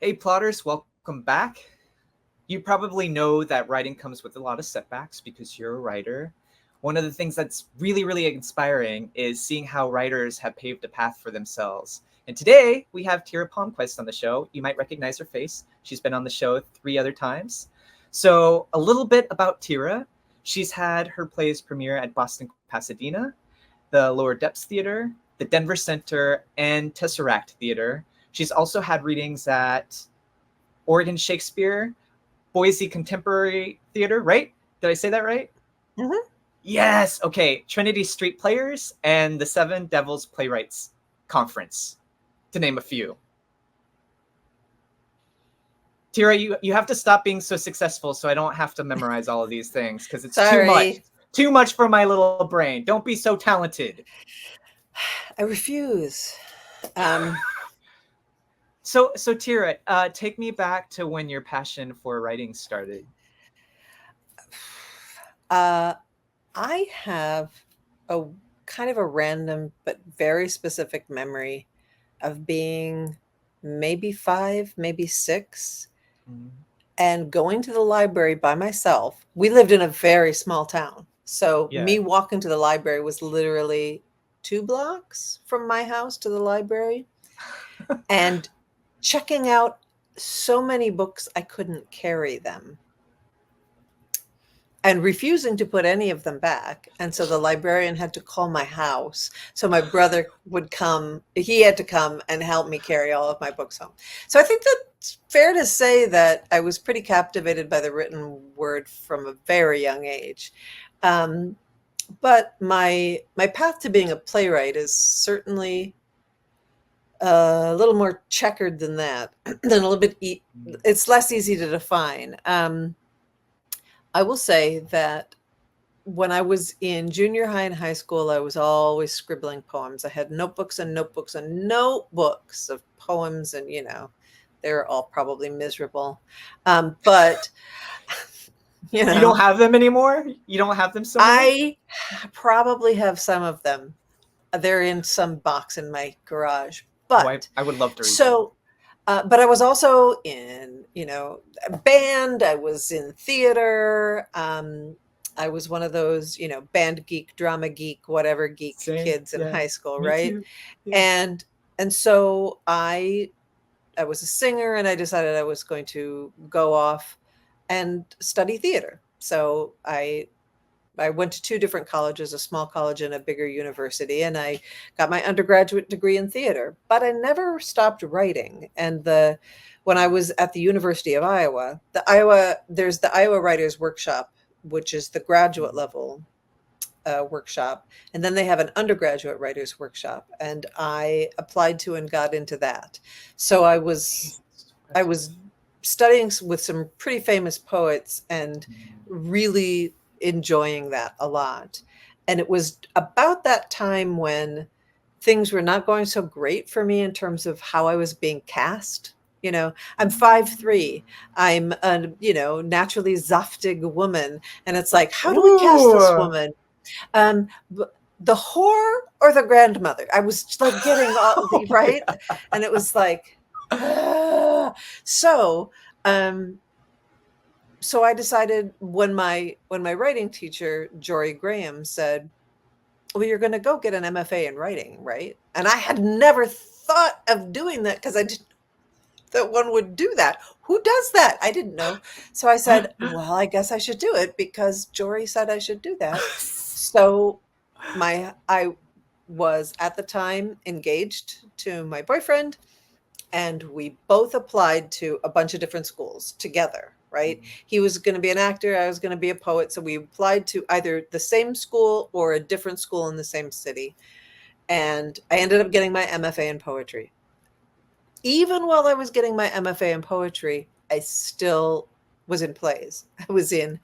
Hey, plotters, welcome back. You probably know that writing comes with a lot of setbacks because you're a writer. One of the things that's really, really inspiring is seeing how writers have paved a path for themselves. And today we have Tira Palmquist on the show. You might recognize her face. She's been on the show 3 other times. So, a little bit about Tira. She's had her plays premiere at Boston Pasadena, the Lower Depths Theater, the Denver Center, and Tesseract Theater. She's also had readings at Oregon Shakespeare, Boise Contemporary Theater, right? Did I say that right? Mm-hmm. Yes. Okay. Trinity Street Players and the Seven Devils Playwrights Conference, to name a few. Tira, you have to stop being so successful so I don't have to memorize all of these things because it's too much. Sorry. Too much for my little brain. Don't be so talented. I refuse. So Tira, take me back to when your passion for writing started. I have a kind of a random but very specific memory of being maybe 5, maybe 6, and going to the library by myself. We lived in a very small town. So Yeah. me walking to the library was literally 2 blocks from my house to the library. And checking out so many books I couldn't carry them, and refusing to put any of them back. And so the librarian had to call my house. So my brother would come, he had to come and help me carry all of my books home. So I think that's fair to say that I was pretty captivated by the written word from a very young age. But my path to being a playwright is certainly a little more checkered than that, than a little bit, it's less easy to define. I will say that when I was in junior high and high school, I was always scribbling poems. I had notebooks and notebooks and notebooks of poems, and they're all probably miserable. But You don't have them anymore? You don't have them somewhere? I probably have some of them. They're in some box in my garage. But I would love to read so but I was also in, a band. I was in theater. I was one of those, band geek, drama geek, whatever geek kids in high school, right? Yeah. And so I was a singer, and I decided I was going to go off and study theater. So I went to 2 different colleges, a small college and a bigger university, and I got my undergraduate degree in theater, but I never stopped writing. And when I was at the University of Iowa, there's the Iowa Writers Workshop, which is the graduate level workshop. And then they have an undergraduate writers workshop, and I applied to and got into that. So I was studying with some pretty famous poets and really enjoying that a lot. And it was about that time when things were not going so great for me in terms of how I was being cast. I'm 5'3". I'm a, naturally zaftig woman. And it's like, how do we cast this woman? The whore or the grandmother? I was like getting all the right. And it was like, so I decided when my writing teacher, Jory Graham, said, well, you're going to go get an MFA in writing, right? And I had never thought of doing that because I didn't know that one would do that. Who does that? I didn't know. So I said, well, I guess I should do it because Jory said I should do that. So I was at the time engaged to my boyfriend, and we both applied to a bunch of different schools together, right? He was going to be an actor. I was going to be a poet. So we applied to either the same school or a different school in the same city. And I ended up getting my MFA in poetry. Even while I was getting my MFA in poetry, I still was in plays. I was in